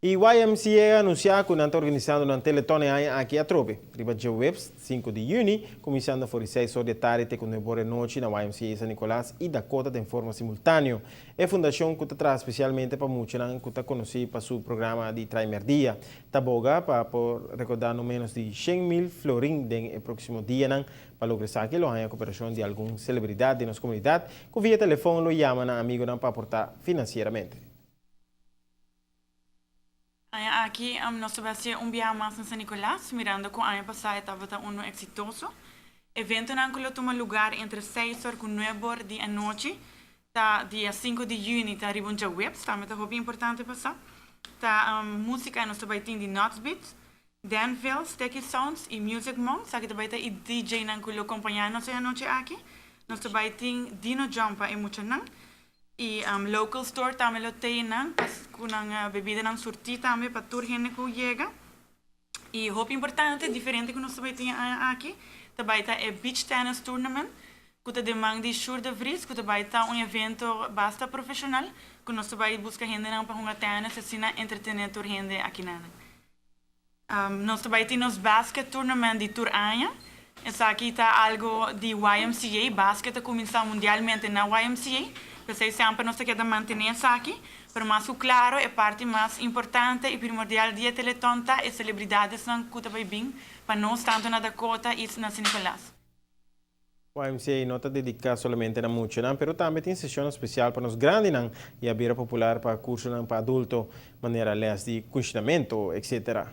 E YMCA anunciou que está organizando um teletone aqui a Trobe. Riba dia webs 5 de junho, começando por 6 horas da tarde com o noite na YMCA San Nicolás e Dakota de forma simultânea. É a fundação que está especialmente para muitos que está conhecida para seu programa de Traimer Dia. Está boga para recordar no menos de 100.000 florin no próximo dia para lograr que lo haya cooperação de alguma celebridade de nossa comunidade que via telefone lo chama na amigo para aportar financeiramente. Aqui nós vamos fazer dia mais em San Nicolás, mirando que o ano passado estava um exitoso. O evento não toma lugar entre 6 horas e 9 horas da noite. Tá dia 5 de junho está ribonja web, está muito importante passar. Tá música nós vamos ter de Notsbeat, Danville, Sticky Sounds e Music Monk. Aqui também tem DJ não acompanhar nós a noite aqui. Nós vamos ter Dino Jumpa e muito não. E local store também lo tem com bebida não surti também para toda gente que chega. E roupa importante, diferente que nós também tem aqui, também tá é beach tennis tournament, que tá demanda de short de vries, que também tá evento basta profissional, que nós também busca gente não para jogar tennis, assim entretener toda gente aqui nós também tem nos basket tournament de tour anha. Essa aqui tá algo de YMCA, basket começa mundialmente na YMCA. Porque sempre nós queremos manter isso aqui, mas claro, é parte mais importante e primordial dia teletonta e celebridades não custa bem para nós tanto na Dakota e na San Nicolás. O YMCA não está dedicado somente na música, mas também tem sessão especial para os grandes e a beira popular para curso para adultos, maneira de conhecimento, etc.